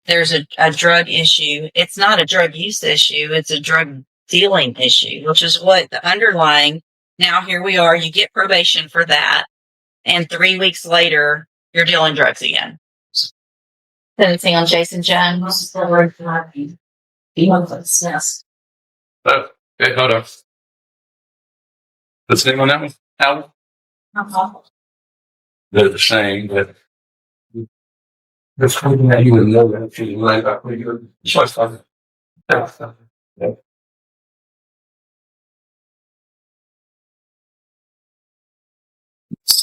there's a drug issue. It's not a drug use issue. It's a drug dealing issue, which is what the underlying. Now here we are. You get probation for that. And 3 weeks later, you're dealing drugs again. Anything on Jason Jones? Oh, hey, hold on. What's the name on that one? Al? They're the same, but that's something that you would know that if you line up with your choice of it. Yeah.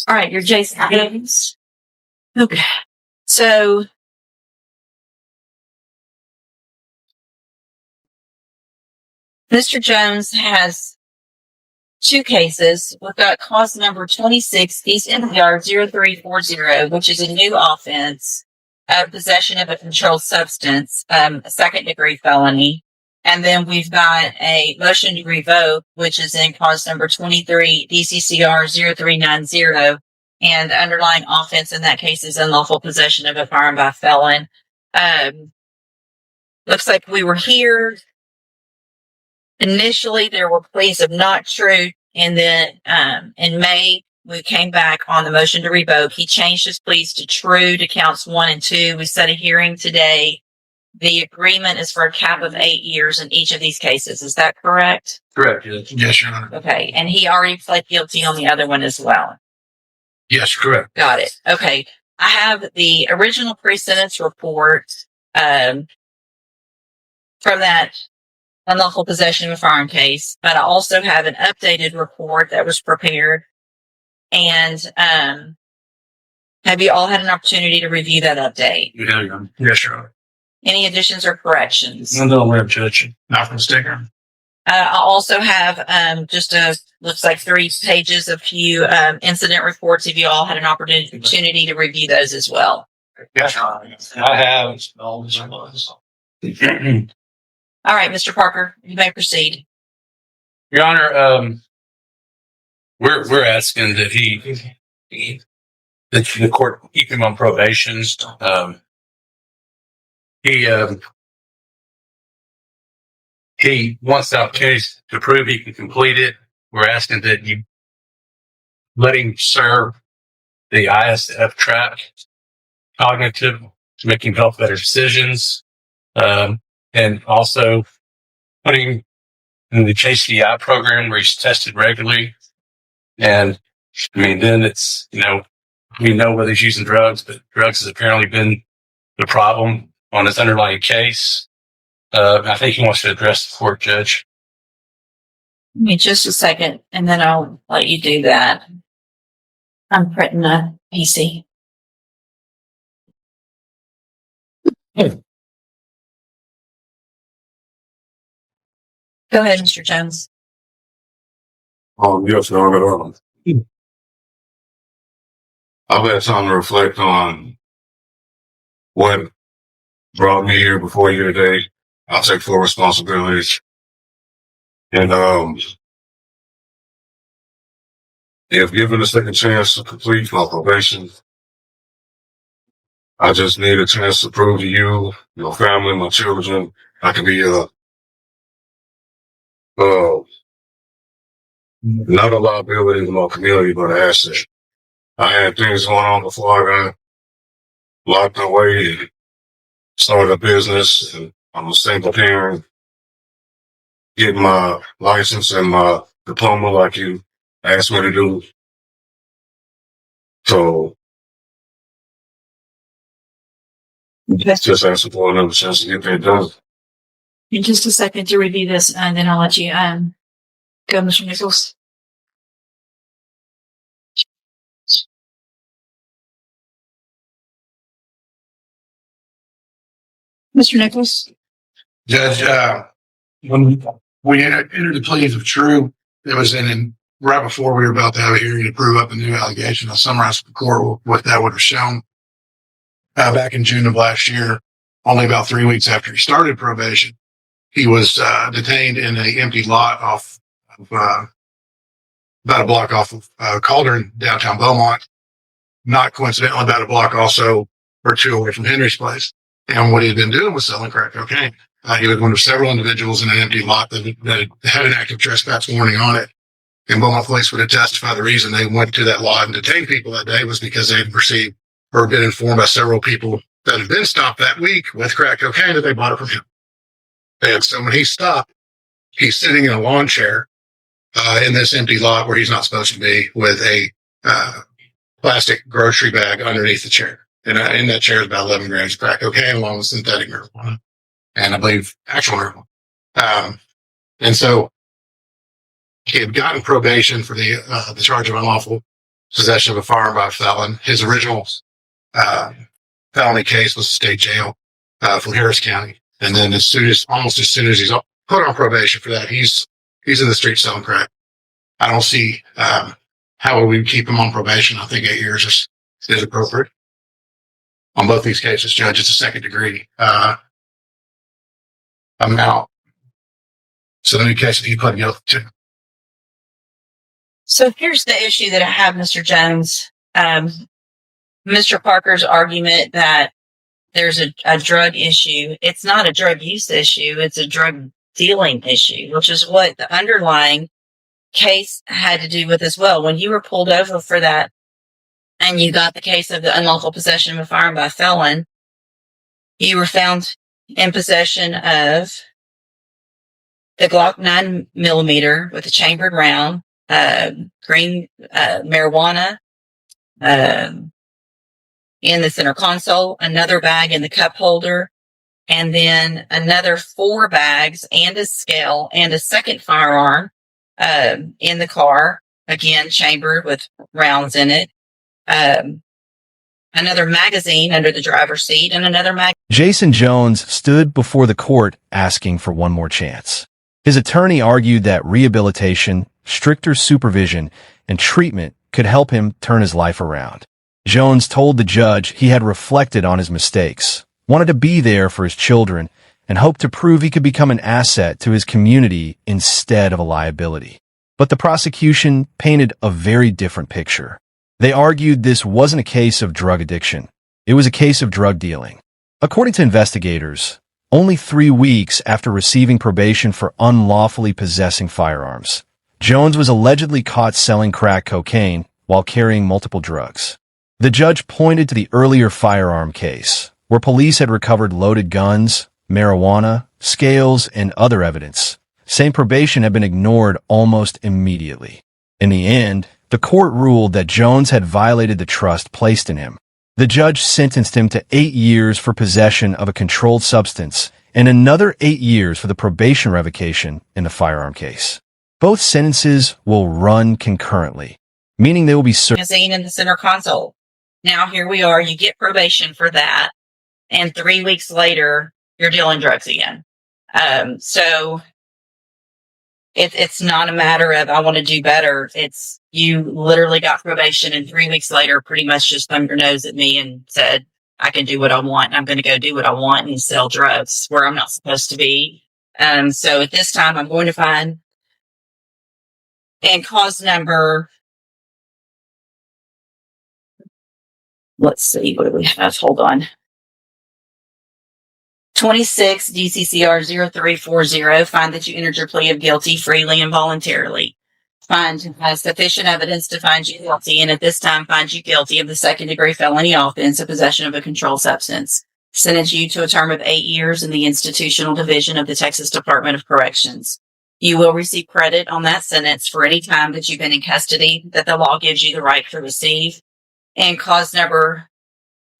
All right, you're Jason Jones. Okay. So Mr. Jones has 2 cases. We've got cause number 26, East NPR 0340, which is a new offense of possession of a controlled substance, a second-degree felony. And then we've got a motion to revoke, which is in cause number 23, DCCR 0390. And the underlying offense in that case is unlawful possession of a firearm by a felon. Looks like we were here. Initially, there were pleas of not true. And then in May, we came back on the motion to revoke. He changed his pleas to true to counts 1 and 2. We set a hearing today. The agreement is for a cap of 8 years in each of these cases. Is that correct? Correct. Yes, Your Honor. Okay. And he already pled guilty on the other one as well. Yes, correct. Got it. Okay. I have the original pre-sentence report from that unlawful possession of a firearm case, but I also have an updated report that was prepared. And have you all had an opportunity to review that update? Yeah, Your Honor. Yes, Your Honor. Any additions or corrections? No, we're Judge. Not from sticker. I also have looks like 3 pages of few incident reports. If you all had an opportunity to review those as well. Yes, Your Honor. I have. All right, Mr. Parker, you may proceed. Your Honor, we're asking that the court keep him on probation. He wants the opportunity to prove he can complete it. We're asking that you let him serve the ISF track, cognitive, to make him help better decisions, and also putting him in the HCI program where he's tested regularly. And I mean, then it's, we know whether he's using drugs, but drugs has apparently been the problem on his underlying case. I think he wants to address the court, Judge. Give me just a second, and then I'll let you do that. I'm printing a PC. Go ahead, Mr. Jones. Yes, Your Honor. I've had time to reflect on what brought me here before you today. I'll take full responsibility. And if given a second chance to complete my probation, I just need a chance to prove to you, your family, my children, I can be not a liability to my community, but an asset. I had things going on before I got locked away and started a business, and I'm a single parent. Getting my license and my diploma like you asked me to do. So, just asking for another chance to get that done. In just a second to review this, and then I'll let you go, Mr. Nichols. Mr. Nichols? Judge, when we entered the pleas of true, it was right before we were about to have a hearing to prove up a new allegation. I summarized for the court what that would have shown. Back in June of last year, only about 3 weeks after he started probation, he was detained in an empty lot off of, about a block off of Calder, downtown Beaumont. Not coincidentally, about a block also or 2 away from Henry's place. And what he had been doing was selling crack cocaine. He was one of several individuals in an empty lot that had an active trespass warning on it. And Beaumont Police would have testified the reason they went to that lot and detained people that day was because they had received or been informed by several people that had been stopped that week with crack cocaine that they bought it from him. And so when he stopped, he's sitting in a lawn chair in this empty lot where he's not supposed to be with a plastic grocery bag underneath the chair. And in that chair is about 11 grams of crack cocaine along with synthetic marijuana. And I believe actual marijuana. And so he had gotten probation for the charge of unlawful possession of a firearm by a felon. His original felony case was state jail from Harris County. And then almost as soon as he's put on probation for that, he's in the street selling crack. I don't see how we keep him on probation. I think 8 years is appropriate. On both these cases, Judge, it's a second degree amount. So the new case that he pled guilty to. So here's the issue that I have, Mr. Jones. Mr. Parker's argument that there's a drug issue. It's not a drug use issue. It's a drug dealing issue, which is what the underlying case had to do with as well. When you were pulled over for that and you got the case of the unlawful possession of a firearm by a felon, you were found in possession of the Glock 9mm with a chambered round, green marijuana in the center console, another bag in the cup holder, and then another 4 bags and a scale and a second firearm in the car, again chambered with rounds in it, another magazine under the driver's seat, and another Jason Jones stood before the court asking for one more chance. His attorney argued that rehabilitation, stricter supervision, and treatment could help him turn his life around. Jones told the judge he had reflected on his mistakes, wanted to be there for his children, and hoped to prove he could become an asset to his community instead of a liability. But the prosecution painted a very different picture. They argued this wasn't a case of drug addiction. It was a case of drug dealing. According to investigators, only 3 weeks after receiving probation for unlawfully possessing firearms, Jones was allegedly caught selling crack cocaine while carrying multiple drugs. The judge pointed to the earlier firearm case, where police had recovered loaded guns, marijuana, scales, and other evidence, saying probation had been ignored almost immediately. In the end, the court ruled that Jones had violated the trust placed in him. The judge sentenced him to 8 years for possession of a controlled substance and another 8 years for the probation revocation in the firearm case. Both sentences will run concurrently, meaning they will be served magazine in the center console. Now here we are, you get probation for that, and 3 weeks later, you're dealing drugs again. So it's not a matter of I want to do better. It's you literally got probation, and 3 weeks later, pretty much just thumbed your nose at me and said, I can do what I want. And I'm going to go do what I want and sell drugs where I'm not supposed to be. So at this time, I'm going to find and cause number. Let's see, what do we have? Hold on. 26 DCCR 0340, find that you entered your plea of guilty freely and voluntarily. Find sufficient evidence to find you guilty, and at this time find you guilty of the second-degree felony offense of possession of a controlled substance. Sentence you to a term of 8 years in the institutional division of the Texas Department of Corrections. You will receive credit on that sentence for any time that you've been in custody that the law gives you the right to receive. And cause number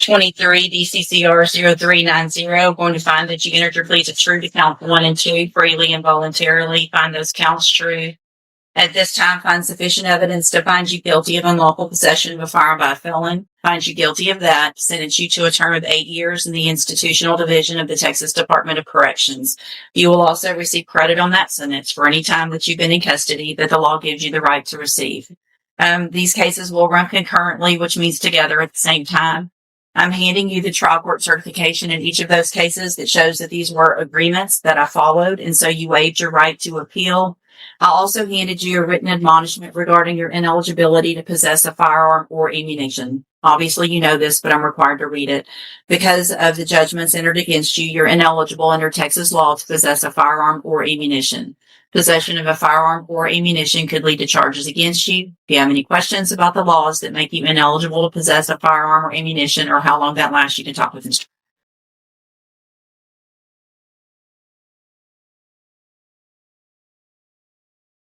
23 DCCR 0390, going to find that you entered your plea to true to count 1 and 2 freely and voluntarily. Find those counts true. At this time, find sufficient evidence to find you guilty of unlawful possession of a firearm by a felon. Find you guilty of that. Sentence you to a term of 8 years in the institutional division of the Texas Department of Corrections. You will also receive credit on that sentence for any time that you've been in custody that the law gives you the right to receive. These cases will run concurrently, which means together at the same time. I'm handing you the trial court certification in each of those cases that shows that these were agreements that I followed, and so you waived your right to appeal I also handed you a written admonishment regarding your ineligibility to possess a firearm or ammunition. Obviously, you know this, but I'm required to read it. Because of the judgments entered against you, you're ineligible under Texas law to possess a firearm or ammunition. Possession of a firearm or ammunition could lead to charges against you. If you have any questions about the laws that make you ineligible to possess a firearm or ammunition or how long that lasts, you can talk with Mr.